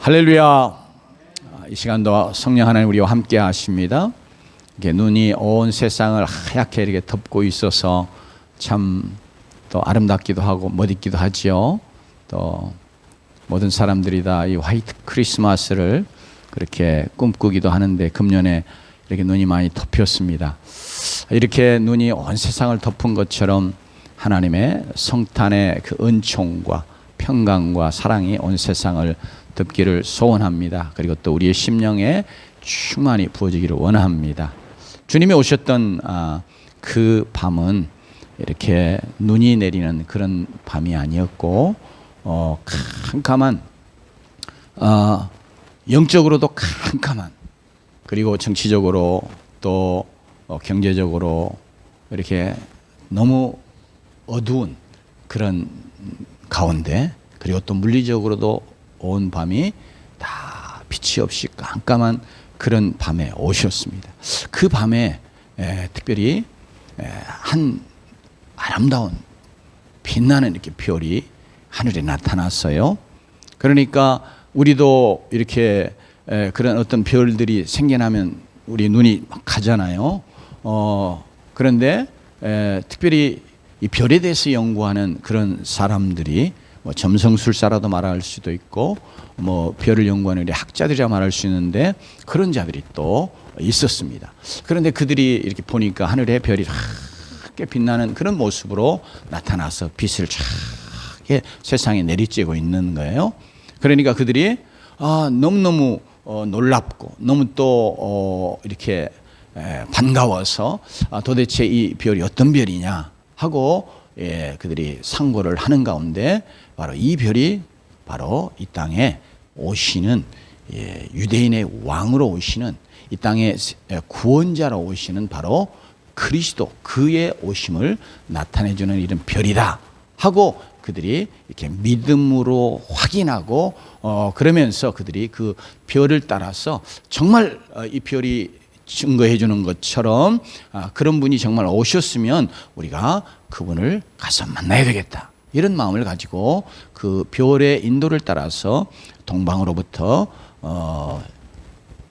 할렐루야. 이 시간도 성령 하나님 우리와 함께 하십니다. 이렇게 눈이 온 세상을 하얗게 이렇게 덮고 있어서 참 또 아름답기도 하고 멋있기도 하지요. 또 모든 사람들이 다 이 화이트 크리스마스를 그렇게 꿈꾸기도 하는데 금년에 이렇게 눈이 많이 덮였습니다. 이렇게 눈이 온 세상을 덮은 것처럼 하나님의 성탄의 그 은총과 평강과 사랑이 온 세상을 덮기를 소원합니다. 그리고 또 우리의 심령에 충만히 부어지기를 원합니다. 주님이 오셨던 그 밤은 이렇게 눈이 내리는 그런 밤이 아니었고 캄캄한 영적으로도 캄캄한, 그리고 정치적으로 또 경제적으로 이렇게 너무 어두운 그런 가운데, 그리고 또 물리적으로도 온 밤이 다 빛이 없이 깜깜한 그런 밤에 오셨습니다. 그 밤에 특별히 한 아름다운 빛나는 이렇게 별이 하늘에 나타났어요. 그러니까 우리도 이렇게 그런 어떤 별들이 생겨나면 우리 눈이 막 가잖아요. 그런데 특별히 이 별에 대해서 연구하는 그런 사람들이 뭐 점성술사라도 말할 수도 있고 뭐 별을 연구하는 우리 학자들이라 말할 수 있는데, 그런 자들이 또 있었습니다. 그런데 그들이 이렇게 보니까 하늘에 별이 쫙게 빛나는 그런 모습으로 나타나서 빛을 쫙게 세상에 내리쬐고 있는 거예요. 그러니까 그들이 너무너무 놀랍고 너무 또 이렇게 반가워서 도대체 이 별이 어떤 별이냐 하고 그들이 상고를 하는 가운데 바로 이 별이 바로 이 땅에 오시는 유대인의 왕으로 오시는, 이 땅의 구원자로 오시는 바로 그리스도, 그의 오심을 나타내주는 이런 별이다 하고 그들이 이렇게 믿음으로 확인하고 그러면서 그들이 그 별을 따라서 정말 이 별이 증거해 주는 것처럼 그런 분이 정말 오셨으면 우리가 그분을 가서 만나야 되겠다, 이런 마음을 가지고 그 별의 인도를 따라서 동방으로부터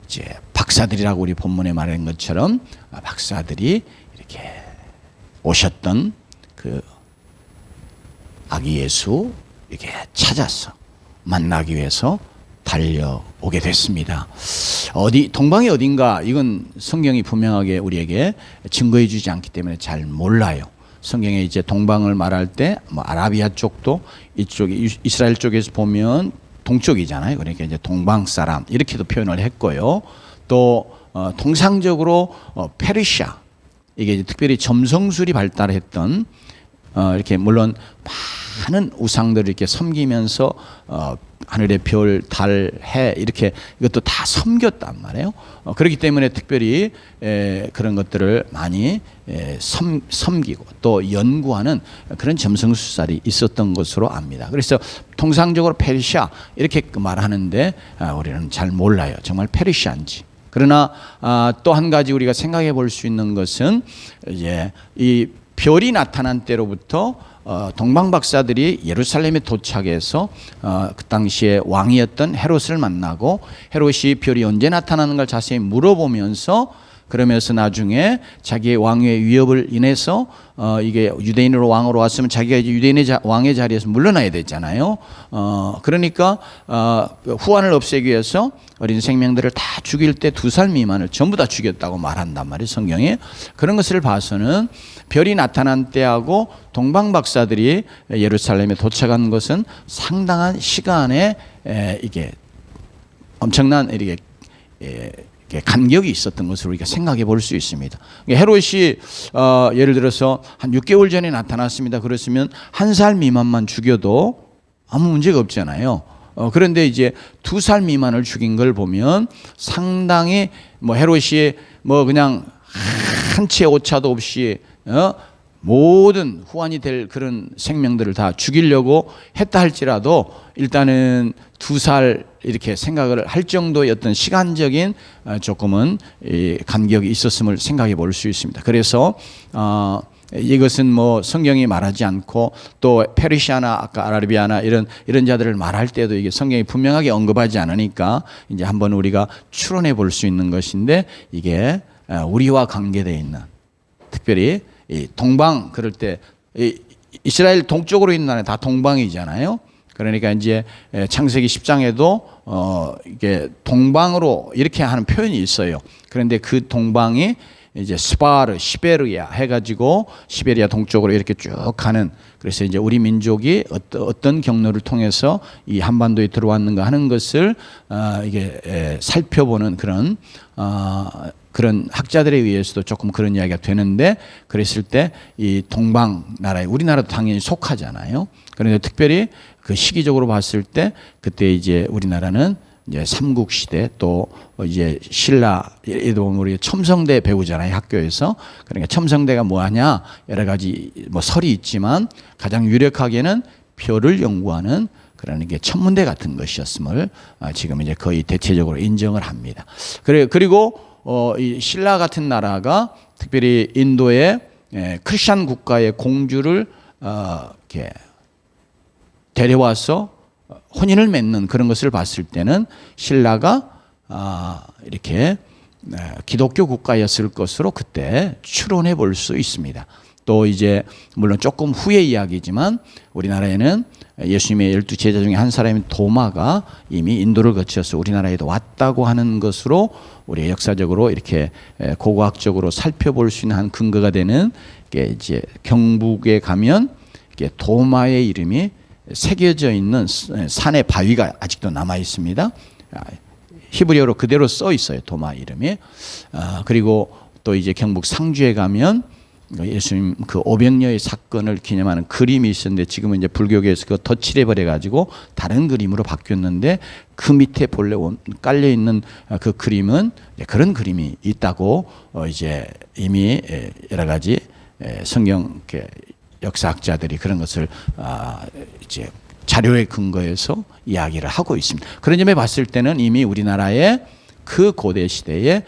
이제 박사들이라고 우리 본문에 말한 것처럼 박사들이 이렇게 오셨던 그 아기 예수 이렇게 찾아서 만나기 위해서 달려오게 됐습니다. 동방이 어딘가 이건 성경이 분명하게 우리에게 증거해 주지 않기 때문에 잘 몰라요. 성경에 이제 동방을 말할 때 뭐 아라비아 쪽도 이쪽 이스라엘 쪽에서 보면 동쪽이잖아요. 그러니까 이제 동방 사람 이렇게도 표현을 했고요. 또 통상적으로 페르시아, 이게 이제 특별히 점성술이 발달했던 이렇게 물론 많은 우상들을 이렇게 섬기면서 하늘의 별, 달, 해 이렇게 이것도 다 섬겼단 말이에요. 그렇기 때문에 특별히 그런 것들을 많이 섬기고 또 연구하는 그런 점성술살이 있었던 것으로 압니다. 그래서 통상적으로 페르시아 이렇게 말하는데 우리는 잘 몰라요. 정말 페르시아인지. 그러나 또 한 가지 우리가 생각해 볼 수 있는 것은 이제 이 별이 나타난 때로부터 동방 박사들이 예루살렘에 도착해서 그 당시에 왕이었던 헤롯을 만나고 헤롯이 별이 언제 나타나는 걸 자세히 물어보면서, 그러면서 나중에 자기의 왕위의 위협을 인해서 이게 유대인으로 왕으로 왔으면 자기가 이제 유대인의 왕의 자리에서 물러나야 되잖아요. 그러니까 후환을 없애기 위해서 어린 생명들을 다 죽일 때 2살 미만을 전부 다 죽였다고 말한단 말이에요, 성경에. 그런 것을 봐서는 별이 나타난 때하고 동방 박사들이 예루살렘에 도착한 것은 상당한 시간에 이게 엄청난 이렇게 간격이 있었던 것으로 우리가 생각해 볼 수 있습니다. 헤롯이 예를 들어서 한 6개월 전에 나타났습니다. 그랬으면 1살 미만만 죽여도 아무 문제가 없잖아요. 그런데 이제 2살 미만을 죽인 걸 보면 상당히 뭐 헤롯이 뭐 그냥 한 채 오차도 없이 모든 후환이 될 그런 생명들을 다 죽이려고 했다 할지라도 일단은 2살 이렇게 생각을 할 정도의 어떤 시간적인 조금은 간격이 있었음을 생각해 볼 수 있습니다. 그래서 이것은 뭐 성경이 말하지 않고 또 페르시아나 아까 아라비아나 이런 자들을 말할 때도 이게 성경이 분명하게 언급하지 않으니까 이제 한번 우리가 추론해 볼 수 있는 것인데 이게 우리와 관계되어 있는 특별히 이 동방 그럴 때 이스라엘 동쪽으로 있는 나라 다 동방이잖아요. 그러니까 이제 창세기 10장에도 이게 동방으로 이렇게 하는 표현이 있어요. 그런데 그 동방이 이제 스파르, 시베리아 해가지고 시베리아 동쪽으로 이렇게 쭉 가는 그래서 이제 우리 민족이 어떤 경로를 통해서 이 한반도에 들어왔는가 하는 것을 이게 살펴보는 그런 학자들에 의해서도 조금 그런 이야기가 되는데 그랬을 때 이 동방 나라에 우리나라도 당연히 속하잖아요. 그런데 특별히 그 시기적으로 봤을 때 그때 이제 우리나라는 이제 삼국 시대 또 이제 신라 예를 보면 우리 첨성대 배우잖아요 학교에서. 그러니까 첨성대가 뭐하냐 여러 가지 뭐 설이 있지만 가장 유력하게는 표를 연구하는 그런 게 천문대 같은 것이었음을 지금 이제 거의 대체적으로 인정을 합니다. 그리고 이 신라 같은 나라가 특별히 인도의 크리스천 국가의 공주를 이렇게 데려와서 혼인을 맺는 그런 것을 봤을 때는 신라가 이렇게 기독교 국가였을 것으로 그때 추론해 볼 수 있습니다. 또 이제 물론 조금 후의 이야기지만 우리나라에는 예수님의 12 제자 중에 한 사람인 도마가 이미 인도를 거쳐서 우리나라에도 왔다고 하는 것으로 우리 역사적으로 이렇게 고고학적으로 살펴볼 수 있는 한 근거가 되는 게 이제 경북에 가면 이게 도마의 이름이 새겨져 있는 산의 바위가 아직도 남아 있습니다. 히브리어로 그대로 써 있어요. 도마 이름이. 그리고 또 이제 경북 상주에 가면 예수님 그 오병여의 사건을 기념하는 그림이 있었는데 지금은 이제 불교계에서 그거 덧칠해 버려 가지고 다른 그림으로 바뀌었는데 그 밑에 본래 깔려 있는 그 그림은 그런 그림이 있다고 이제 이미 여러 가지 성경 역사학자들이 그런 것을 이제 자료에 근거해서 이야기를 하고 있습니다. 그런 점에 봤을 때는 이미 우리나라의 그 고대 시대에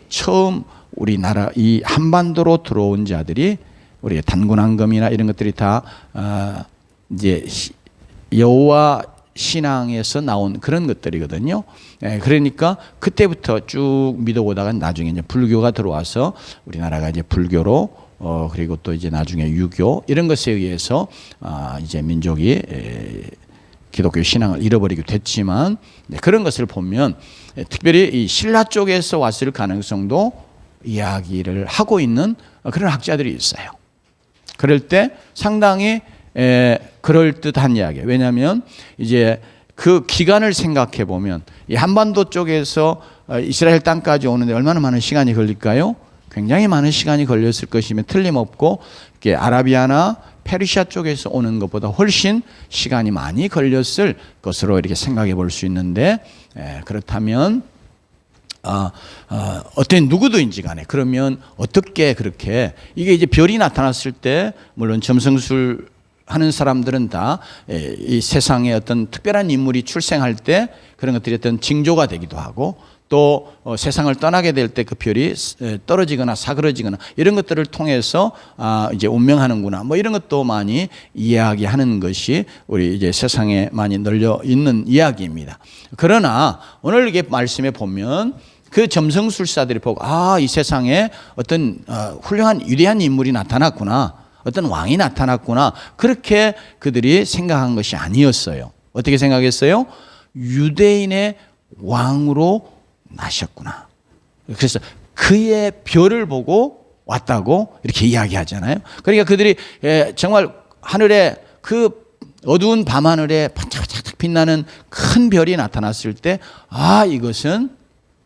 처음 우리나라 이 한반도로 들어온 자들이 우리 단군왕금이나 이런 것들이 다 이제 여호와 신앙에서 나온 그런 것들이거든요. 그러니까 그때부터 쭉 믿어오다가 나중에 이제 불교가 들어와서 우리나라가 이제 불교로 그리고 또 이제 나중에 유교 이런 것에 의해서 이제 민족이 기독교 신앙을 잃어버리게 됐지만 그런 것을 보면 특별히 이 신라 쪽에서 왔을 가능성도 이야기를 하고 있는 그런 학자들이 있어요. 그럴 때 상당히 그럴듯한 이야기예요. 왜냐하면 이제 그 기간을 생각해 보면 이 한반도 쪽에서 이스라엘 땅까지 오는데 얼마나 많은 시간이 걸릴까요? 굉장히 많은 시간이 걸렸을 것이면 틀림없고 아라비아나 페르시아 쪽에서 오는 것보다 훨씬 시간이 많이 걸렸을 것으로 이렇게 생각해 볼 수 있는데 그렇다면 어떤 누구든지 간에 그러면 어떻게 그렇게 이게 이제 별이 나타났을 때 물론 점성술 하는 사람들은 다 이 세상에 어떤 특별한 인물이 출생할 때 그런 것들이 어떤 징조가 되기도 하고 또 세상을 떠나게 될 때 그 별이 떨어지거나 사그러지거나 이런 것들을 통해서 이제 운명하는구나 뭐 이런 것도 많이 이야기하는 것이 우리 이제 세상에 많이 널려 있는 이야기입니다. 그러나 오늘 이게 말씀에 보면 그 점성술사들이 보고 이 세상에 어떤 훌륭한 위대한 인물이 나타났구나, 어떤 왕이 나타났구나 그렇게 그들이 생각한 것이 아니었어요. 어떻게 생각했어요? 유대인의 왕으로 나셨구나. 그래서 그의 별을 보고 왔다고 이렇게 이야기하잖아요. 그러니까 그들이 정말 하늘에 그 어두운 밤하늘에 반짝반짝 빛나는 큰 별이 나타났을 때 이것은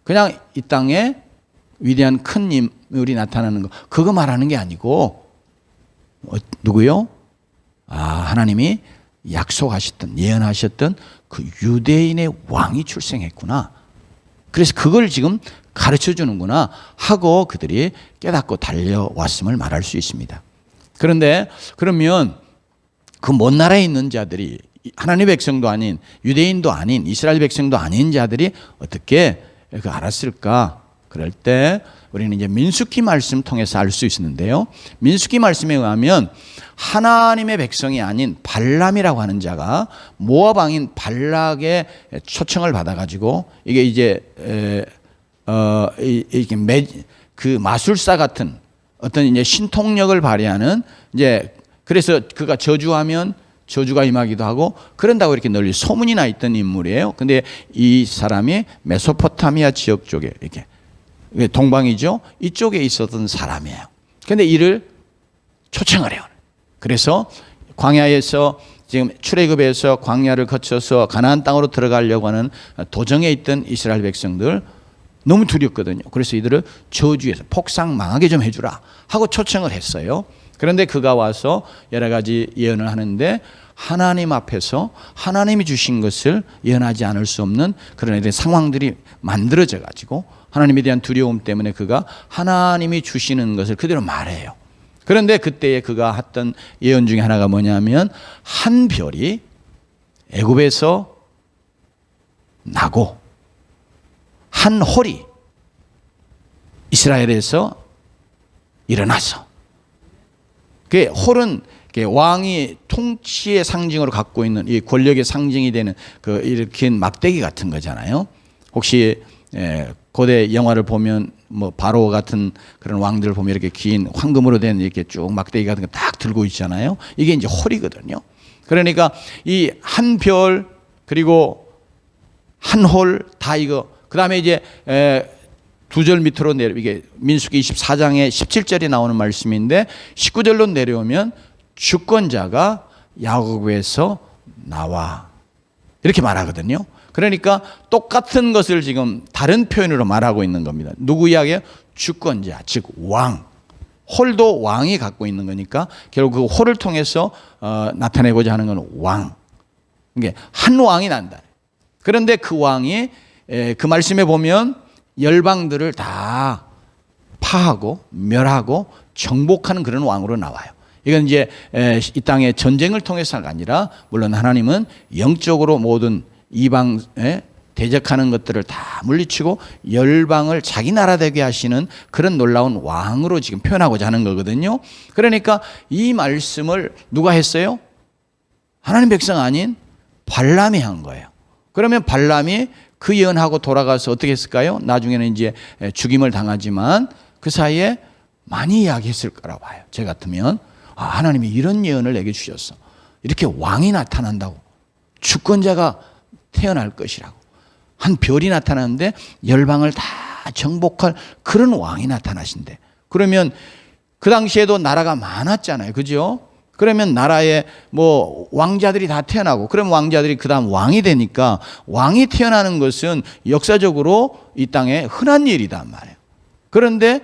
그냥 이 땅에 위대한 큰 인물이 나타나는 거 그거 말하는 게 아니고 누구요? 하나님이 약속하셨던 예언하셨던 그 유대인의 왕이 출생했구나. 그래서 그걸 지금 가르쳐 주는구나 하고 그들이 깨닫고 달려왔음을 말할 수 있습니다. 그런데 그러면 그 먼 나라에 있는 자들이 하나님의 백성도 아닌 유대인도 아닌 이스라엘 백성도 아닌 자들이 어떻게 알았을까? 그럴 때 우리는 이제 민수기 말씀 통해서 알 수 있었는데요. 민수기 말씀에 의하면 하나님의 백성이 아닌 발람이라고 하는 자가 모압 왕인 발락의 초청을 받아가지고 이게 이제 그 마술사 같은 어떤 이제 신통력을 발휘하는 이제 그래서 그가 저주하면 저주가 임하기도 하고 그런다고 이렇게 널리 소문이 나 있던 인물이에요. 근데 이 사람이 메소포타미아 지역 쪽에 이렇게 동방이죠. 이쪽에 있었던 사람이에요. 근데 이를 초청을 해요. 그래서 광야에서 지금 출애굽에서 광야를 거쳐서 가나안 땅으로 들어가려고 하는 도정에 있던 이스라엘 백성들 너무 두렵거든요. 그래서 이들을 저주해서 폭삭 망하게 좀 해주라 하고 초청을 했어요. 그런데 그가 와서 여러 가지 예언을 하는데 하나님 앞에서 하나님이 주신 것을 예언하지 않을 수 없는 그런 상황들이 만들어져 가지고 하나님에 대한 두려움 때문에 그가 하나님이 주시는 것을 그대로 말해요. 그런데 그때에 그가 했던 예언 중에 하나가 뭐냐면 한 별이 애굽에서 나고 한 홀이 이스라엘에서 일어나서 그 홀은 왕이 통치의 상징으로 갖고 있는 이 권력의 상징이 되는 그 이렇게 막대기 같은 거잖아요. 혹시 고대 영화를 보면 뭐 바로 같은 그런 왕들 보면 이렇게 긴 황금으로 된 이렇게 쭉 막대기 같은 거 딱 들고 있잖아요. 이게 이제 홀이거든요. 그러니까 이 한 별 그리고 한 홀 다 이거 그다음에 이제 두 절 밑으로 내려 이게 민수기 24장에 17절이 나오는 말씀인데 19절로 내려오면 주권자가 야곱에서 나와 이렇게 말하거든요. 그러니까 똑같은 것을 지금 다른 표현으로 말하고 있는 겁니다. 누구 이야기예요? 주권자, 즉 왕. 홀도 왕이 갖고 있는 거니까 결국 그 홀을 통해서 나타내고자 하는 건 왕. 이게 한 왕이 난다. 그런데 그 왕이 그 말씀에 보면 열방들을 다 파하고 멸하고 정복하는 그런 왕으로 나와요. 이건 이제 이 땅의 전쟁을 통해서가 아니라 물론 하나님은 영적으로 모든 이방에 대적하는 것들을 다 물리치고 열방을 자기 나라 되게 하시는 그런 놀라운 왕으로 지금 표현하고자 하는 거거든요. 그러니까 이 말씀을 누가 했어요? 하나님 백성 아닌 발람이 한 거예요. 그러면 발람이 그 예언하고 돌아가서 어떻게 했을까요? 나중에는 이제 죽임을 당하지만 그 사이에 많이 이야기했을 거라고 봐요. 제 같으면 하나님이 이런 예언을 내게 주셨어. 이렇게 왕이 나타난다고. 주권자가 태어날 것이라고. 한 별이 나타나는데 열방을 다 정복할 그런 왕이 나타나신대. 그러면 그 당시에도 나라가 많았잖아요. 그죠? 그러면 나라에 뭐 왕자들이 다 태어나고 그럼 왕자들이 그 다음 왕이 되니까 왕이 태어나는 것은 역사적으로 이 땅에 흔한 일이단 말이에요. 그런데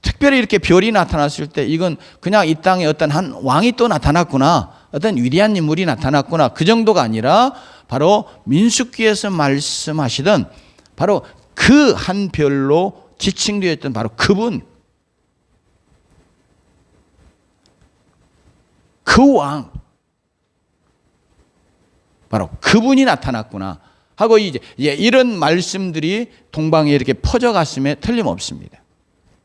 특별히 이렇게 별이 나타났을 때 이건 그냥 이 땅에 어떤 한 왕이 또 나타났구나, 어떤 위대한 인물이 나타났구나, 그 정도가 아니라 바로 민수기에서 말씀하시던 바로 그 한 별로 지칭되었던 바로 그분, 그 왕, 바로 그분이 나타났구나 하고 이제 이런 말씀들이 동방에 이렇게 퍼져갔음에 틀림없습니다.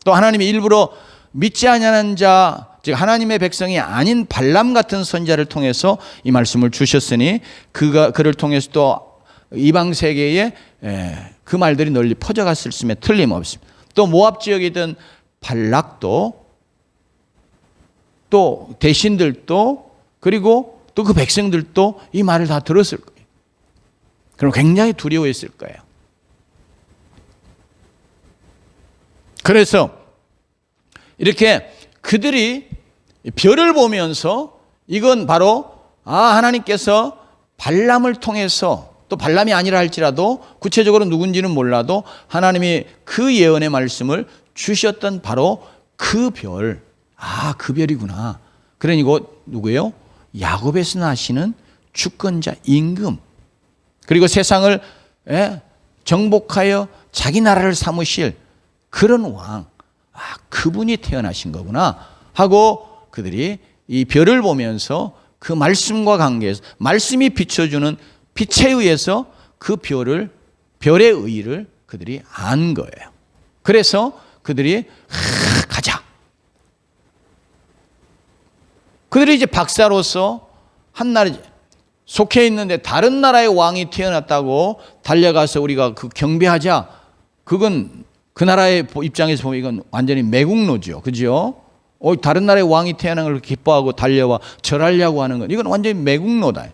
또 하나님이 일부러 믿지 아니하는 자, 즉 하나님의 백성이 아닌 발람 같은 선자를 통해서 이 말씀을 주셨으니 그를 통해서 또 이방 세계에 그 말들이 널리 퍼져갔음에 틀림없습니다. 또 모압 지역이던 발락도 또 대신들도 그리고 또 그 백성들도 이 말을 다 들었을 거예요. 그럼 굉장히 두려워했을 거예요. 그래서 이렇게 그들이 별을 보면서 이건 바로 하나님께서 발람을 통해서 또 발람이 아니라 할지라도 구체적으로 누군지는 몰라도 하나님이 그 예언의 말씀을 주셨던 바로 그 별, 그 별이구나. 그러니 이거 누구예요? 야곱에서 나시는 주권자 임금, 그리고 세상을 정복하여 자기 나라를 삼으실 그런 왕, 그분이 태어나신 거구나 하고 그들이 이 별을 보면서 그 말씀과 관계에서 말씀이 비춰주는 빛에 의해서 그 별의 의의를 그들이 안 거예요. 그래서 그들이 가자. 그들이 이제 박사로서 한 나라에 속해 있는데 다른 나라의 왕이 태어났다고 달려가서 우리가 그 경배하자. 그건 그 나라의 입장에서 보면 이건 완전히 매국노죠. 그죠? 다른 나라의 왕이 태어난 걸 기뻐하고 달려와 절하려고 하는 건 이건 완전히 매국노다.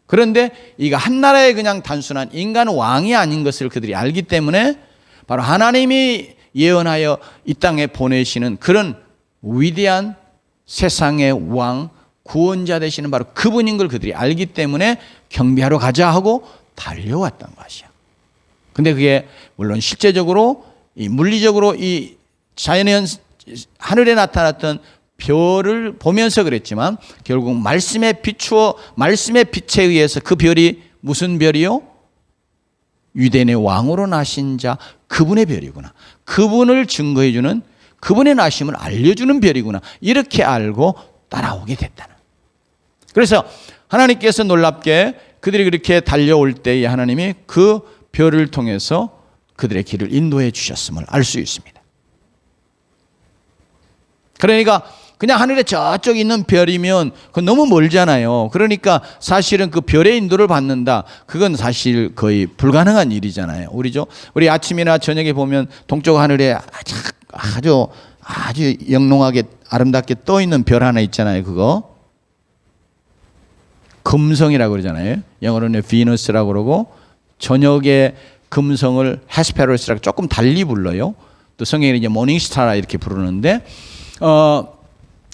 그런데 이가 한 나라의 그냥 단순한 인간 왕이 아닌 것을 그들이 알기 때문에 바로 하나님이 예언하여 이 땅에 보내시는 그런 위대한 세상의 왕, 구원자 되시는 바로 그분인 걸 그들이 알기 때문에 경배하러 가자 하고 달려왔던 것이야. 근데 그게 물론 실제적으로 이 물리적으로 이 자연의 하늘에 나타났던 별을 보면서 그랬지만 결국 말씀에 비추어 말씀의 빛에 의해서 그 별이 무슨 별이요? 유대인의 왕으로 나신 자 그분의 별이구나. 그분을 증거해 주는 그분의 나심을 알려주는 별이구나. 이렇게 알고 따라오게 됐다는. 그래서 하나님께서 놀랍게 그들이 그렇게 달려올 때에 하나님이 그 별을 통해서 그들의 길을 인도해 주셨음을 알 수 있습니다. 그러니까 그냥 하늘에 저쪽 있는 별이면 그건 너무 멀잖아요. 그러니까 사실은 그 별의 인도를 받는다. 그건 사실 거의 불가능한 일이잖아요. 우리 아침이나 저녁에 보면 동쪽 하늘에 아주 영롱하게 아름답게 떠 있는 별 하나 있잖아요. 그거 금성이라고 그러잖아요. 영어로는 비너스라고 그러고 저녁에 금성을 헤스페러스라고 조금 달리 불러요. 또 성경에 이제 모닝스타라 이렇게 부르는데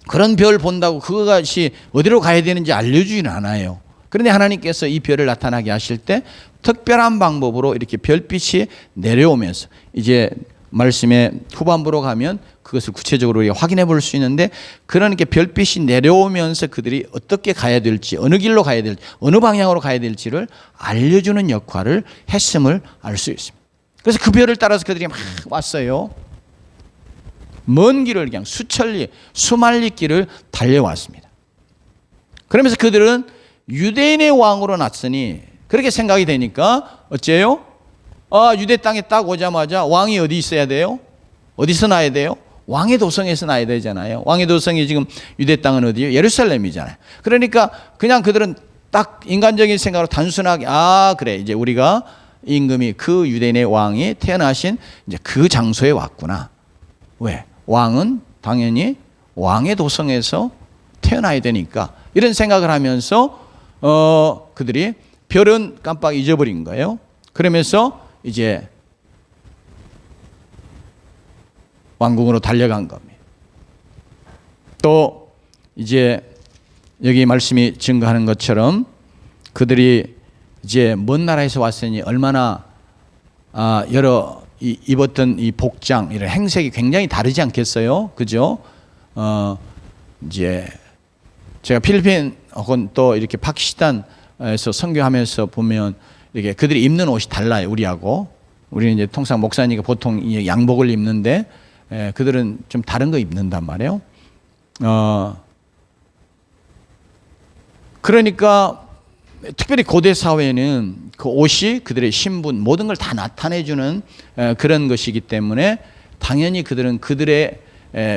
그런 별 본다고 그것이 어디로 가야 되는지 알려주지는 않아요. 그런데 하나님께서 이 별을 나타나게 하실 때 특별한 방법으로 이렇게 별빛이 내려오면서 이제 말씀의 후반부로 가면 그것을 구체적으로 확인해 볼 수 있는데 그러니까 별빛이 내려오면서 그들이 어떻게 가야 될지 어느 길로 가야 될지 어느 방향으로 가야 될지를 알려주는 역할을 했음을 알 수 있습니다. 그래서 그 별을 따라서 그들이 막 왔어요. 먼 길을 그냥 수천리 수만리 길을 달려왔습니다. 그러면서 그들은 유대인의 왕으로 났으니 그렇게 생각이 되니까 어째요? 유대 땅에 딱 오자마자 왕이 어디 있어야 돼요? 어디서 나야 돼요? 왕의 도성에서 나야 되잖아요. 왕의 도성이 지금 유대 땅은 어디예요? 예루살렘이잖아요. 그러니까 그냥 그들은 딱 인간적인 생각으로 단순하게 그래 이제 우리가 임금이 그 유대인의 왕이 태어나신 이제 그 장소에 왔구나. 왜? 왕은 당연히 왕의 도성에서 태어나야 되니까 이런 생각을 하면서 그들이 별은 깜빡 잊어버린 거예요. 그러면서 이제 왕궁으로 달려간 겁니다. 또 이제 여기 말씀이 증거하는 것처럼 그들이 이제 먼 나라에서 왔으니 얼마나 여러 입었던 이 복장 이런 행색이 굉장히 다르지 않겠어요? 그죠? 이제 제가 필리핀 혹은 또 이렇게 파키스탄에서 선교하면서 보면 이렇게 그들이 입는 옷이 달라요. 우리하고 우리는 이제 통상 목사니까 보통 양복을 입는데 그들은 좀 다른 거 입는단 말이에요. 그러니까 특별히 고대 사회는 그 옷이 그들의 신분 모든 걸 다 나타내주는 그런 것이기 때문에 당연히 그들은 그들의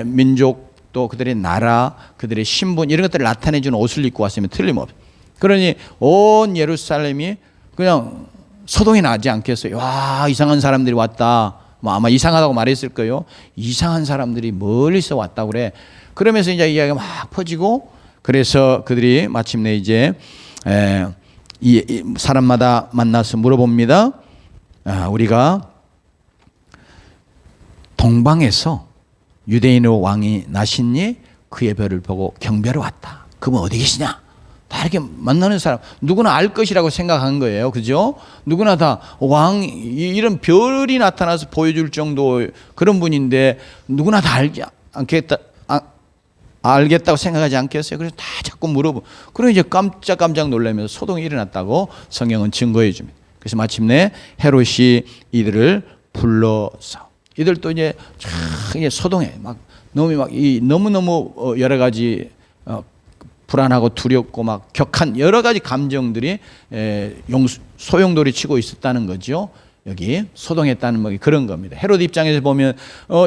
민족 또 그들의 나라 그들의 신분 이런 것들을 나타내주는 옷을 입고 왔으면 틀림없어요. 그러니 온 예루살렘이 그냥 소동이 나지 않겠어요. 와 이상한 사람들이 왔다. 아마 이상하다고 말했을 거예요. 이상한 사람들이 멀리서 왔다 그래. 그러면서 이제 이야기가 막 퍼지고 그래서 그들이 마침내 이제 이 사람마다 만나서 물어봅니다. 우리가 동방에서 유대인의 왕이 나시니 그의 별을 보고 경배하러 왔다. 그분 어디 계시냐? 다 이렇게 만나는 사람 누구나 알 것이라고 생각한 거예요. 그죠? 누구나 다 왕 이런 별이 나타나서 보여줄 정도 그런 분인데 누구나 다 알겠다고 생각하지 않겠어요? 그래서 다 자꾸 물어보고 그러고 이제 깜짝 놀라면서 소동이 일어났다고 성경은 증거해 줍니다. 그래서 마침내 헤롯이 이들을 불러서 이들도 이제 소동해 막 너무너무 여러 가지 불안하고 두렵고 막 격한 여러 가지 감정들이 소용돌이 치고 있었다는 거죠. 여기 소동했다는 뭐 그런 겁니다. 헤로드 입장에서 보면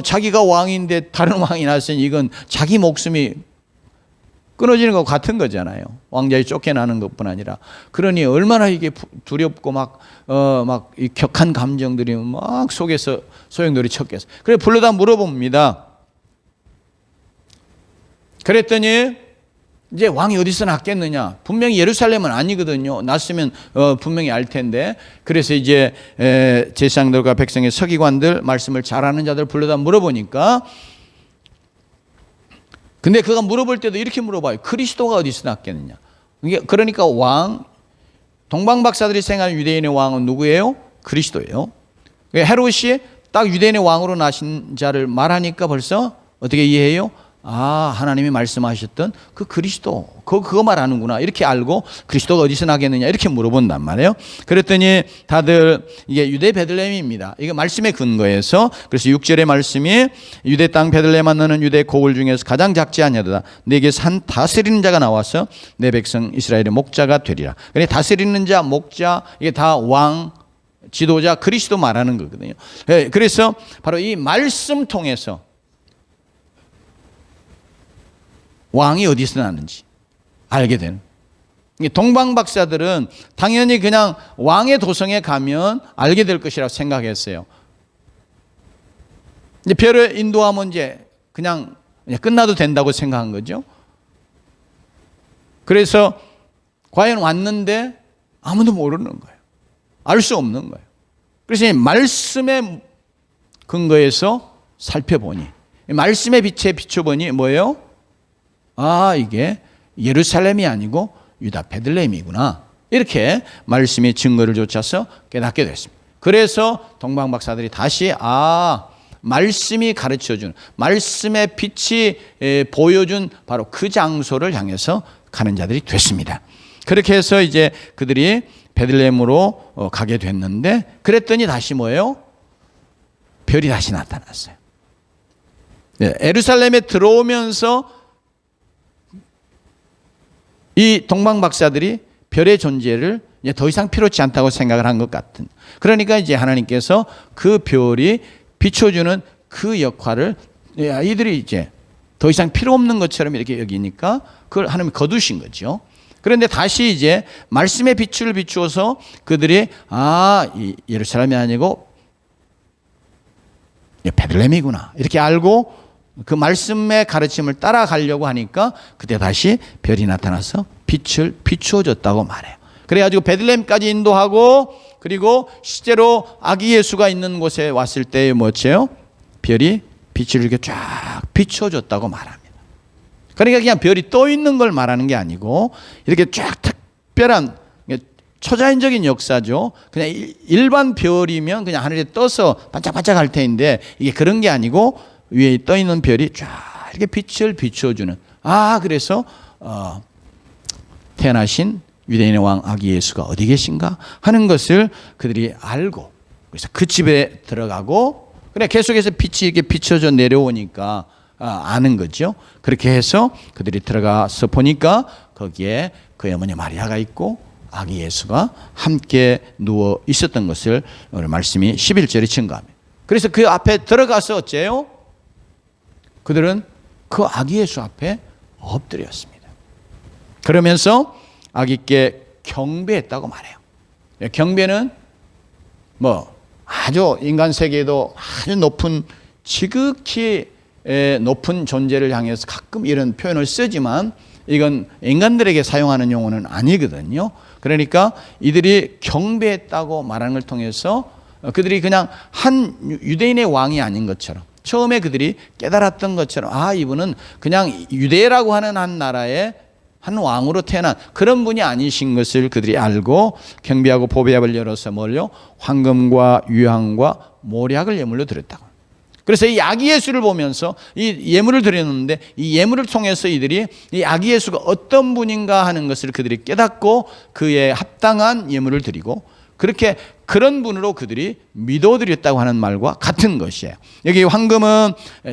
자기가 왕인데 다른 왕이 났으니 이건 자기 목숨이 끊어지는 것 같은 거잖아요. 왕자에 쫓겨나는 것뿐 아니라. 그러니 얼마나 이게 두렵고 막 이 격한 감정들이 막 속에서 소용돌이 쳤겠어요. 그래 불러다 물어봅니다. 그랬더니 이제 왕이 어디서 났겠느냐? 분명히 예루살렘은 아니거든요. 났으면 분명히 알 텐데. 그래서 이제 제사장들과 백성의 서기관들, 말씀을 잘하는 자들 불러다 물어보니까, 근데 그가 물어볼 때도 이렇게 물어봐요. 그리스도가 어디서 났겠느냐? 그러니까 동방박사들이 생각하는 유대인의 왕은 누구예요? 그리스도예요. 헤롯이 딱 유대인의 왕으로 나신 자를 말하니까 벌써 어떻게 이해해요? 아, 하나님이 말씀하셨던 그 그리스도, 그거 말하는구나. 이렇게 알고 그리스도가 어디서 나겠느냐 이렇게 물어본단 말이에요. 그랬더니 다들 이게 유대 베들레헴입니다. 이게 말씀의 근거에서, 그래서 6절의 말씀이 유대 땅 베들레헴 너는 유대 고을 중에서 가장 작지 아니하도다. 내게서 한 다스리는 자가 나와서 내 백성 이스라엘의 목자가 되리라. 그러니까 다스리는 자, 목자, 이게 다 왕, 지도자, 그리스도 말하는 거거든요. 그래서 바로 이 말씀 통해서 왕이 어디서 나는지 알게 되는. 동방박사들은 당연히 그냥 왕의 도성에 가면 알게 될 것이라고 생각했어요. 이제 별을 인도하면 이제 그냥 끝나도 된다고 생각한 거죠. 그래서 과연 왔는데 아무도 모르는 거예요. 알 수 없는 거예요. 그래서 이 말씀의 근거에서 살펴보니, 말씀의 빛에 비춰보니 뭐예요? 아, 이게 예루살렘이 아니고 유다 베들레헴이구나. 이렇게 말씀의 증거를 쫓아서 깨닫게 됐습니다. 그래서 동방박사들이 다시 말씀이 가르쳐준, 말씀의 빛이 보여준 바로 그 장소를 향해서 가는 자들이 됐습니다. 그렇게 해서 이제 그들이 베들레헴으로 가게 됐는데, 그랬더니 다시 뭐예요? 별이 다시 나타났어요. 예루살렘에 들어오면서 이 동방박사들이 별의 존재를 이제 더 이상 필요치 않다고 생각을 한 것 같은. 그러니까 이제 하나님께서 그 별이 비춰주는 그 역할을 이들이 이제 더 이상 필요 없는 것처럼 이렇게 여기니까 그걸 하나님이 거두신 거죠. 그런데 다시 이제 말씀의 빛을 비추어서 그들이 이 예루살렘이 아니고 베들레헴이구나 이렇게 알고 그 말씀의 가르침을 따라가려고 하니까 그때 다시 별이 나타나서 빛을 비추어줬다고 말해요. 그래가지고 베들레헴까지 인도하고, 그리고 실제로 아기 예수가 있는 곳에 왔을 때 뭐였죠? 별이 빛을 이렇게 쫙 비추어줬다고 말합니다. 그러니까 그냥 별이 떠 있는 걸 말하는 게 아니고 이렇게 쫙 특별한 초자연적인 역사죠. 그냥 일반 별이면 그냥 하늘에 떠서 반짝반짝할 텐데 이게 그런 게 아니고 위에 떠 있는 별이 쫙 이렇게 빛을 비추어주는. 그래서 태어나신 유대인의 왕 아기 예수가 어디 계신가 하는 것을 그들이 알고, 그래서 그 집에 들어가고, 그래 계속해서 빛이 이렇게 비춰져 내려오니까 아는 거죠. 그렇게 해서 그들이 들어가서 보니까 거기에 그의 어머니 마리아가 있고 아기 예수가 함께 누워 있었던 것을 오늘 말씀이 11절에 증거합니다. 그래서 그 앞에 들어가서 어째요? 그들은 그 아기 예수 앞에 엎드렸습니다. 그러면서 아기께 경배했다고 말해요. 경배는 아주 인간 세계에도 아주 높은, 지극히 높은 존재를 향해서 가끔 이런 표현을 쓰지만 이건 인간들에게 사용하는 용어는 아니거든요. 그러니까 이들이 경배했다고 말하는 걸 통해서 그들이 그냥 한 유대인의 왕이 아닌 것처럼, 처음에 그들이 깨달았던 것처럼 이분은 그냥 유대라고 하는 한 나라의 한 왕으로 태어난 그런 분이 아니신 것을 그들이 알고 경배하고 보배압을 열어서 뭘요? 황금과 유향과 모략을 예물로 드렸다고. 그래서 이 아기 예수를 보면서 이 예물을 드렸는데 이 예물을 통해서 이들이 이 아기 예수가 어떤 분인가 하는 것을 그들이 깨닫고 그에 합당한 예물을 드리고, 그렇게 그런 분으로 그들이 믿어드렸다고 하는 말과 같은 것이에요. 여기 황금은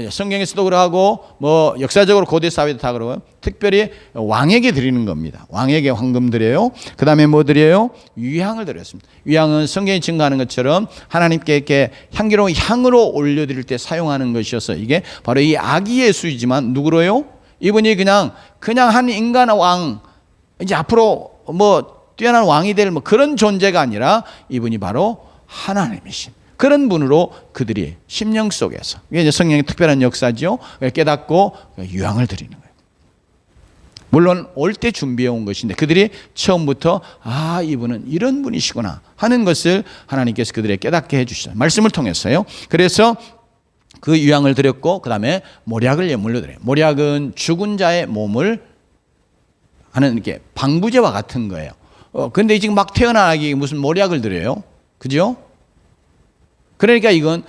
성경에서도 그러고 뭐 역사적으로 고대 사회도 다 그러고 특별히 왕에게 드리는 겁니다. 왕에게 황금 드려요. 그 다음에 뭐 드려요? 위향을 드렸습니다. 위향은 성경이 증거하는 것처럼 하나님께 이렇게 향기로운 향으로 올려드릴 때 사용하는 것이어서 이게 바로 이 아기 예수이지만 누구로요? 이분이 그냥 한 인간 왕, 이제 앞으로 뭐 뛰어난 왕이 될 뭐 그런 존재가 아니라 이분이 바로 하나님이신 그런 분으로 그들이 심령 속에서, 이게 이제 성령의 특별한 역사죠, 깨닫고 유향을 드리는 거예요. 물론 올 때 준비해 온 것인데 그들이 처음부터 이분은 이런 분이시구나 하는 것을 하나님께서 그들에게 깨닫게 해주셨어요. 말씀을 통해서요. 그래서 그 유향을 드렸고 그 다음에 모략을 예물로 드려요. 모략은 죽은 자의 몸을 하는 이렇게 방부제와 같은 거예요. 근데 지금 막 태어난 아기 무슨 모략을 드려요? 그죠? 그러니까 이건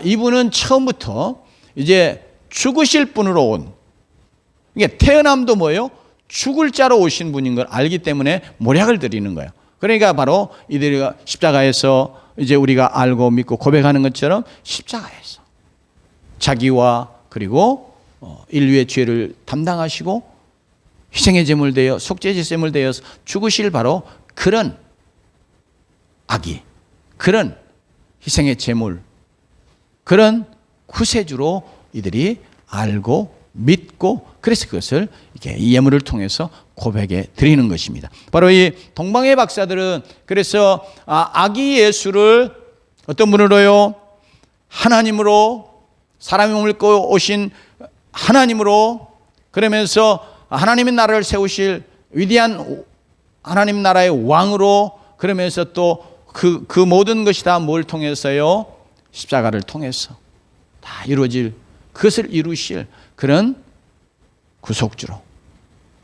이분은 처음부터 이제 죽으실 분으로 온, 이게 태어남도 뭐예요? 죽을 자로 오신 분인 걸 알기 때문에 모략을 드리는 거예요. 그러니까 바로 이들이 십자가에서 이제 우리가 알고 믿고 고백하는 것처럼 십자가에서 자기와 그리고 인류의 죄를 담당하시고 희생의 제물 되어 속죄제 제물 되어서 죽으실 바로 그런 아기, 그런 희생의 제물, 그런 구세주로 이들이 알고 믿고 그래서 그것을 이렇게 이 예물을 통해서 고백해 드리는 것입니다. 바로 이 동방의 박사들은 그래서 아기 예수를 어떤 분으로요? 하나님으로, 사람의 몸을 입고 오신 하나님으로, 그러면서 하나님의 나라를 세우실 위대한 하나님 나라의 왕으로, 그러면서 또 그 모든 것이 다 뭘 통해서요? 십자가를 통해서 다 이루어질, 그것을 이루실 그런 구속주로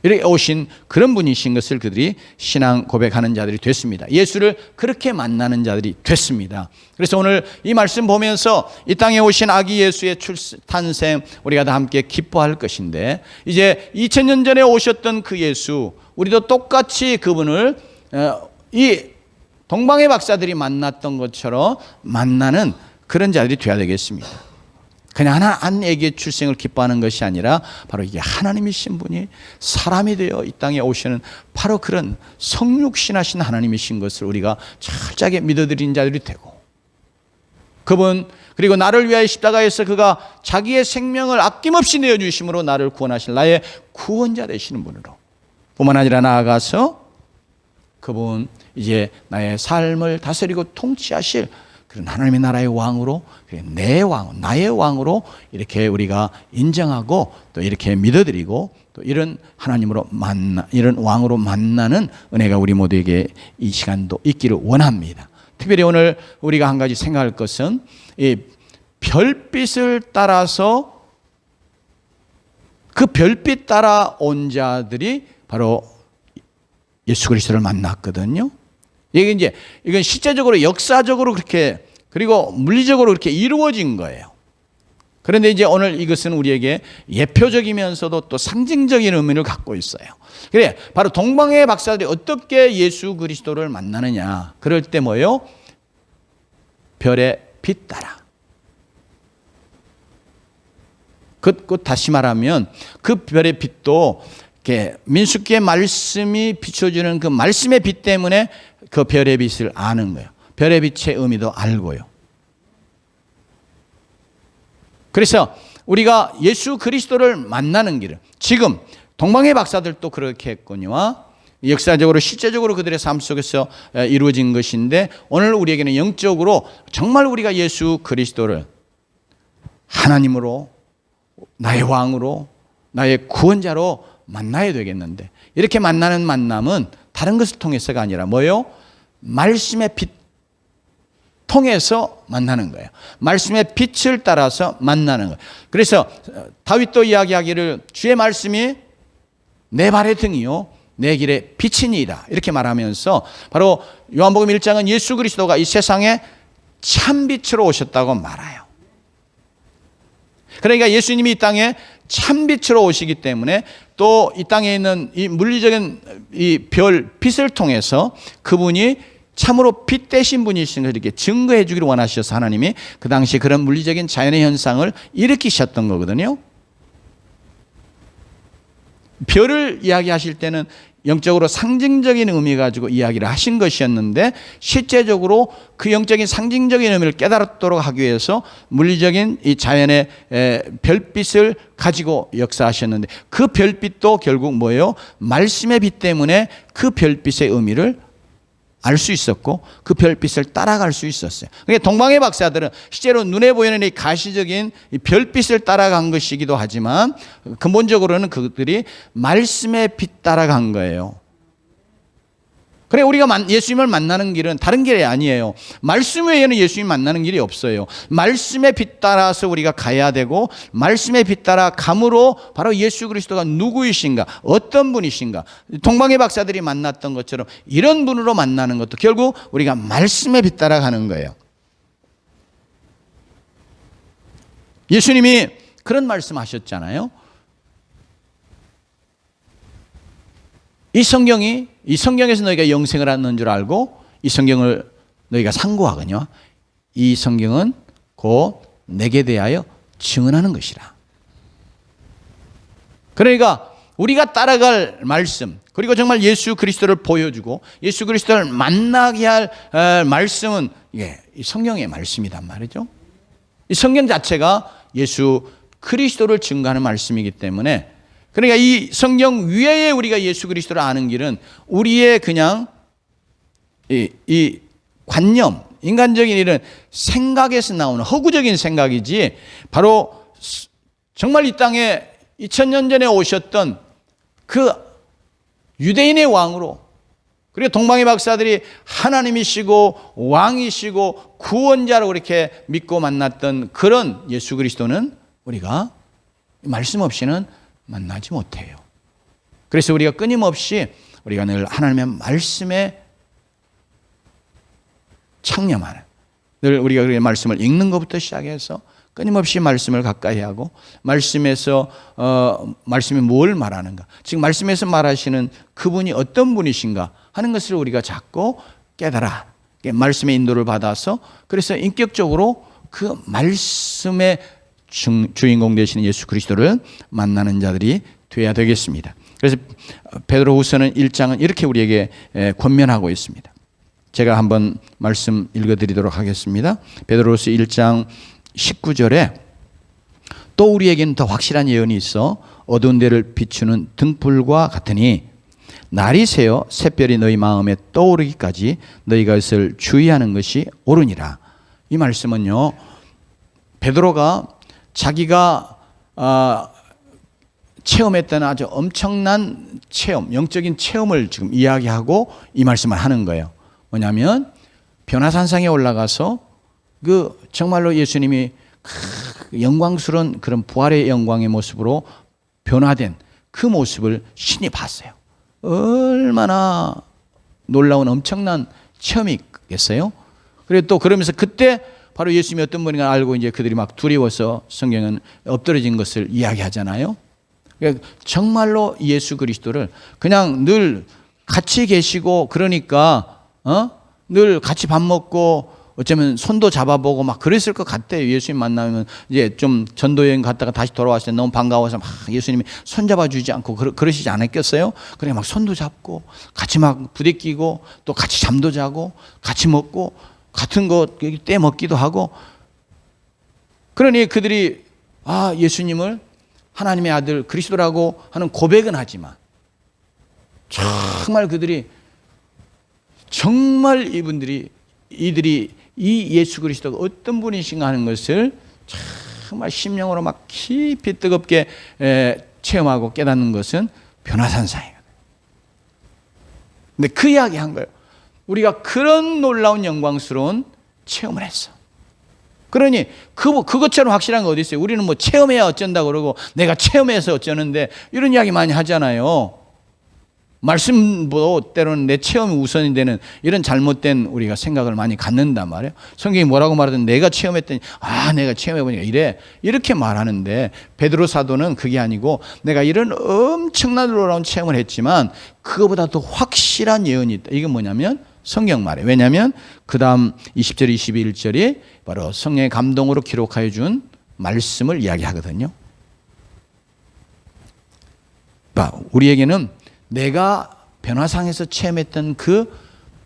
이렇게 오신 그런 분이신 것을 그들이 신앙 고백하는 자들이 됐습니다. 예수를 그렇게 만나는 자들이 됐습니다. 그래서 오늘 이 말씀 보면서 이 땅에 오신 아기 예수의 탄생 우리가 다 함께 기뻐할 것인데, 이제 2000년 전에 오셨던 그 예수, 우리도 똑같이 그분을 이 동방의 박사들이 만났던 것처럼 만나는 그런 자들이 되어야 되겠습니다. 그냥 한 애기의 출생을 기뻐하는 것이 아니라 바로 이게 하나님이신 분이 사람이 되어 이 땅에 오시는 바로 그런 성육신하신 하나님이신 것을 우리가 철저하게 믿어드리는 자들이 되고, 그분 그리고 나를 위하여 십자가에서 그가 자기의 생명을 아낌없이 내어주심으로 나를 구원하실 나의 구원자 되시는 분으로 뿐만 아니라 나아가서 그분 이제 나의 삶을 다스리고 통치하실 그런 하나님의 나라의 왕으로, 내 왕, 나의 왕으로 이렇게 우리가 인정하고 또 이렇게 믿어드리고 또 이런 하나님으로 이런 왕으로 만나는 은혜가 우리 모두에게 이 시간도 있기를 원합니다. 특별히 오늘 우리가 한 가지 생각할 것은 이 별빛을 따라서 그 별빛 따라 온 자들이 바로 예수 그리스도를 만났거든요. 이건 실제적으로 역사적으로 그렇게 그리고 물리적으로 그렇게 이루어진 거예요. 그런데 이제 오늘 이것은 우리에게 예표적이면서도 또 상징적인 의미를 갖고 있어요. 그래, 바로 동방의 박사들이 어떻게 예수 그리스도를 만나느냐. 그럴 때 뭐예요? 별의 빛 따라. 다시 말하면 그 별의 빛도 민수기의 말씀이 비춰주는 그 말씀의 빛 때문에 그 별의 빛을 아는 거예요. 별의 빛의 의미도 알고요. 그래서 우리가 예수 그리스도를 만나는 길은 지금 동방의 박사들도 그렇게 했거니와 역사적으로 실제적으로 그들의 삶 속에서 이루어진 것인데, 오늘 우리에게는 영적으로 정말 우리가 예수 그리스도를 하나님으로, 나의 왕으로, 나의 구원자로 만나야 되겠는데, 이렇게 만나는 만남은 다른 것을 통해서가 아니라 뭐예요? 말씀의 빛 통해서 만나는 거예요. 말씀의 빛을 따라서 만나는 거예요. 그래서 다윗도 이야기하기를 주의 말씀이 내 발의 등이요 내 길의 빛이니이다 이렇게 말하면서 바로 요한복음 1장은 예수 그리스도가 이 세상에 참빛으로 오셨다고 말해요. 그러니까 예수님이 이 땅에 참빛으로 오시기 때문에 또 이 땅에 있는 이 물리적인 이 별 빛을 통해서 그분이 참으로 빛 되신 분이신 걸 이렇게 증거해 주기를 원하셔서 하나님이 그 당시 그런 물리적인 자연의 현상을 일으키셨던 거거든요. 별을 이야기하실 때는 영적으로 상징적인 의미 가지고 이야기를 하신 것이었는데, 실제적으로 그 영적인 상징적인 의미를 깨달도록 하기 위해서 물리적인 이 자연의 별빛을 가지고 역사하셨는데, 그 별빛도 결국 뭐예요? 말씀의 빛 때문에 그 별빛의 의미를 알 수 있었고 그 별빛을 따라갈 수 있었어요. 그러니까 동방의 박사들은 실제로 눈에 보이는 이 가시적인 이 별빛을 따라간 것이기도 하지만 근본적으로는 그들이 말씀의 빛 따라간 거예요. 그래, 우리가 예수님을 만나는 길은 다른 길이 아니에요. 말씀 외에는 예수님 만나는 길이 없어요. 말씀의 빛 따라서 우리가 가야 되고, 말씀의 빛 따라 감으로 바로 예수 그리스도가 누구이신가, 어떤 분이신가, 동방의 박사들이 만났던 것처럼 이런 분으로 만나는 것도 결국 우리가 말씀의 빛 따라 가는 거예요. 예수님이 그런 말씀하셨잖아요. 이 성경에서 너희가 영생을 얻는 줄 알고 이 성경을 너희가 상고하거니와 이 성경은 곧 내게 대하여 증언하는 것이라. 그러니까 우리가 따라갈 말씀, 그리고 정말 예수 그리스도를 보여주고 예수 그리스도를 만나게 할 말씀은 이 성경의 말씀이란 말이죠. 이 성경 자체가 예수 그리스도를 증거하는 말씀이기 때문에, 그러니까 이 성경 위에 우리가 예수 그리스도를 아는 길은 우리의 그냥 이 관념, 인간적인 일은 생각에서 나오는 허구적인 생각이지, 바로 정말 이 땅에 2000년 전에 오셨던 그 유대인의 왕으로, 그리고 동방의 박사들이 하나님이시고 왕이시고 구원자로 그렇게 믿고 만났던 그런 예수 그리스도는 우리가 말씀 없이는 만나지 못해요. 그래서 우리가 끊임없이 우리가 늘 하나님의 말씀에 창념하는, 늘 우리가 그 말씀을 읽는 것부터 시작해서 끊임없이 말씀을 가까이 하고, 말씀에서 말씀이 뭘 말하는가, 지금 말씀에서 말하시는 그분이 어떤 분이신가 하는 것을 우리가 자꾸 깨달아 말씀의 인도를 받아서, 그래서 인격적으로 그 말씀의 주인공 되시는 예수 그리스도를 만나는 자들이 되어야 되겠습니다. 그래서 베드로후서는 1장은 이렇게 우리에게 권면하고 있습니다. 제가 한번 말씀 읽어드리도록 하겠습니다. 베드로후서 1장 19절에 또 우리에게는 더 확실한 예언이 있어 어두운 데를 비추는 등불과 같으니 날이 새어 샛별이 너희 마음에 떠오르기까지 너희가 그것을 주의하는 것이 옳으니라. 이 말씀은요, 베드로가 자기가 체험했던 아주 엄청난 체험, 영적인 체험을 지금 이야기하고 이 말씀을 하는 거예요. 뭐냐면 변화산상에 올라가서 그 정말로 예수님이 영광스러운 그런 부활의 영광의 모습으로 변화된 그 모습을 신이 봤어요. 얼마나 놀라운 엄청난 체험이겠어요. 그리고 또 그러면서 그때 바로 예수님이 어떤 분인가 알고 이제 그들이 막 두려워서 성경은 엎드러진 것을 이야기하잖아요. 그러니까 정말로 예수 그리스도를 그냥 늘 같이 계시고, 그러니까 늘 같이 밥 먹고 어쩌면 손도 잡아보고 막 그랬을 것 같아요. 예수님 만나면 이제 좀 전도 여행 갔다가 다시 돌아왔을 때 너무 반가워서 막 예수님이 손 잡아주지 않고 그러시지 않았겠어요? 그래 막 손도 잡고 같이 막 부대끼고 또 같이 잠도 자고 같이 먹고 같은 거 떼 먹기도 하고. 그러니 그들이 예수님을 하나님의 아들 그리스도라고 하는 고백은 하지만 정말 그들이 정말 이들이 이 예수 그리스도가 어떤 분이신가 하는 것을 정말 심령으로 막 깊이 뜨겁게 체험하고 깨닫는 것은 변화산상이거든요. 근데 그 이야기 한 거예요. 우리가 그런 놀라운 영광스러운 체험을 했어. 그러니 그것처럼 확실한 게 어디 있어요? 우리는 뭐 체험해야 어쩐다 그러고 내가 체험해서 어쩌는데 이런 이야기 많이 하잖아요. 말씀보다 때로는 내 체험이 우선이 되는 이런 잘못된 우리가 생각을 많이 갖는단 말이에요. 성경이 뭐라고 말하든 내가 체험했더니 내가 체험해보니까 이렇게 말하는데, 베드로 사도는 그게 아니고 내가 이런 엄청난 놀라운 체험을 했지만 그거보다 더 확실한 예언이 있다. 이게 뭐냐면 성경 말에. 왜냐하면 그 다음 20절 21절이 바로 성령의 감동으로 기록하여 준 말씀을 이야기하거든요. 우리에게는 내가 변화상에서 체험했던 그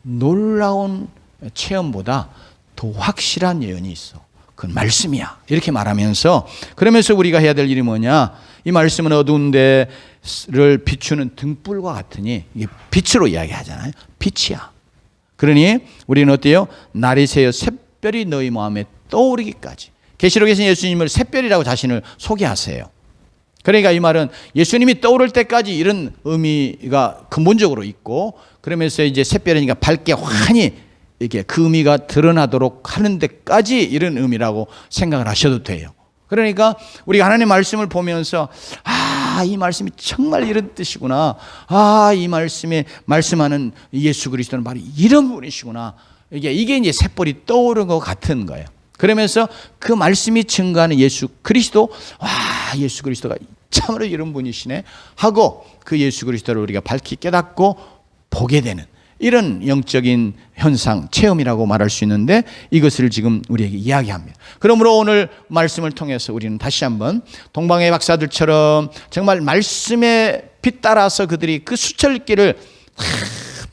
놀라운 체험보다 더 확실한 예언이 있어. 그건 말씀이야. 이렇게 말하면서, 그러면서 우리가 해야 될 일이 뭐냐? 이 말씀은 어두운 데를 비추는 등불과 같으니, 이게 빛으로 이야기하잖아요. 빛이야. 그러니 우리는 어때요? 날이 새어 샛별이 너희 마음에 떠오르기까지. 계시록에서 예수님을 샛별이라고 자신을 소개하세요. 그러니까 이 말은 예수님이 떠오를 때까지 이런 의미가 근본적으로 있고, 그러면서 이제 샛별이니까 밝게 환히 이게 그 의미가 드러나도록 하는 데까지 이런 의미라고 생각을 하셔도 돼요. 그러니까 우리가 하나님의 말씀을 보면서 이 말씀이 정말 이런 뜻이구나. 이 말씀에 말씀하는 예수 그리스도는 바로 이런 분이시구나. 이게 이제 샛별이 떠오르는 것 같은 거예요. 그러면서 그 말씀이 증거하는 예수 그리스도, 예수 그리스도가 참으로 이런 분이시네 하고 그 예수 그리스도를 우리가 밝히 깨닫고 보게 되는 이런 영적인 현상, 체험이라고 말할 수 있는데, 이것을 지금 우리에게 이야기합니다. 그러므로 오늘 말씀을 통해서 우리는 다시 한번 동방의 박사들처럼 정말 말씀의 빛 따라서 그들이 그 수철길을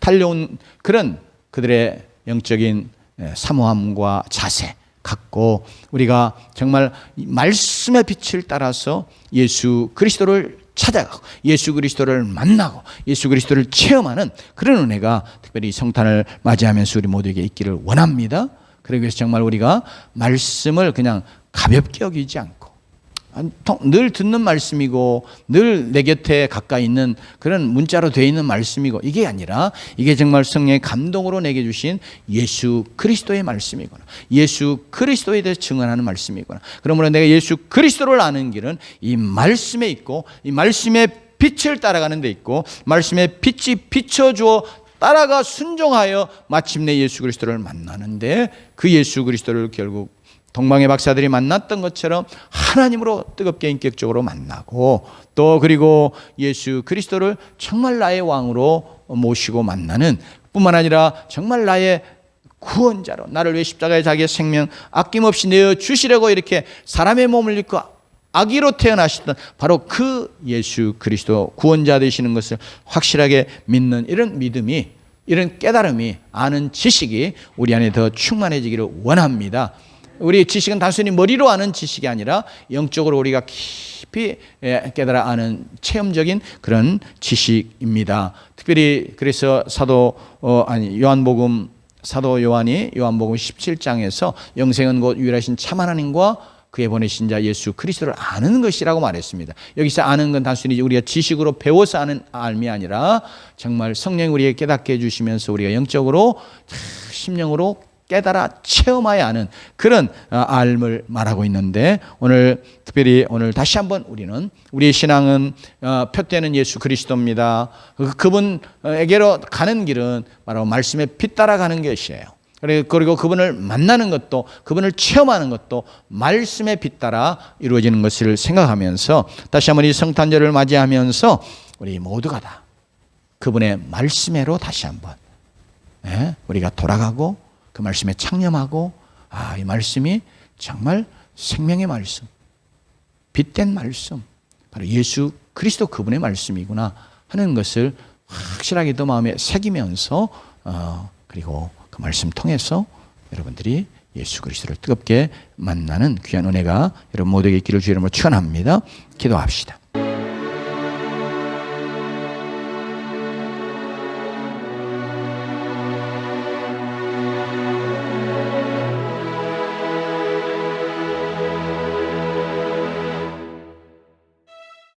달려온 그런 그들의 영적인 사모함과 자세 갖고, 우리가 정말 말씀의 빛을 따라서 예수 그리스도를 찾아가고 예수 그리스도를 만나고 예수 그리스도를 체험하는 그런 은혜가 특별히 성탄을 맞이하면서 우리 모두에게 있기를 원합니다. 그래서 정말 우리가 말씀을 그냥 가볍게 여기지 않고, 늘 듣는 말씀이고 늘 내 곁에 가까이 있는 그런 문자로 되어 있는 말씀이고, 이게 아니라 이게 정말 성령의 감동으로 내게 주신 예수 그리스도의 말씀이구나, 예수 그리스도에 대해서 증언하는 말씀이구나. 그러므로 내가 예수 그리스도를 아는 길은 이 말씀에 있고, 이 말씀의 빛을 따라가는 데 있고, 말씀의 빛이 비춰주어 따라가 순종하여 마침내 예수 그리스도를 만나는데, 그 예수 그리스도를 결국 동방의 박사들이 만났던 것처럼 하나님으로 뜨겁게 인격적으로 만나고, 또 그리고 예수 그리스도를 정말 나의 왕으로 모시고 만나는 뿐만 아니라 정말 나의 구원자로, 나를 위해 십자가에 자기의 생명 아낌없이 내어주시려고 이렇게 사람의 몸을 입고 아기로 태어나셨던 바로 그 예수 그리스도 구원자 되시는 것을 확실하게 믿는 이런 믿음이, 이런 깨달음이, 아는 지식이 우리 안에 더 충만해지기를 원합니다. 우리 지식은 단순히 머리로 아는 지식이 아니라 영적으로 우리가 깊이 깨달아 아는 체험적인 그런 지식입니다. 특별히 그래서 사도 요한이 요한복음 17장에서 영생은 곧 유일하신 참 하나님과 그의 보내신 자 예수 그리스도를 아는 것이라고 말했습니다. 여기서 아는 건 단순히 우리가 지식으로 배워서 아는 알미 아니라 정말 성령이 우리에게 깨닫게 해주시면서 우리가 영적으로 심령으로 깨달아 체험하여 하는 그런 알을 말하고 있는데, 오늘 특별히 오늘 다시 한번 우리는 우리의 신앙은 표되는 예수 그리스도입니다. 그분에게로 가는 길은 바로 말씀의 빛 따라가는 것이에요. 그리고 그분을 만나는 것도, 그분을 체험하는 것도 말씀의 빛 따라 이루어지는 것을 생각하면서, 다시 한번 이 성탄절을 맞이하면서 우리 모두가 다 그분의 말씀으로 다시 한번 우리가 돌아가고 그 말씀에 창념하고, 이 말씀이 정말 생명의 말씀, 빛된 말씀, 바로 예수 그리스도 그분의 말씀이구나 하는 것을 확실하게 더 마음에 새기면서, 그리고 그 말씀 통해서 여러분들이 예수 그리스도를 뜨겁게 만나는 귀한 은혜가 여러분 모두에게 있기를 주의 이름으로 축원합니다. 기도합시다.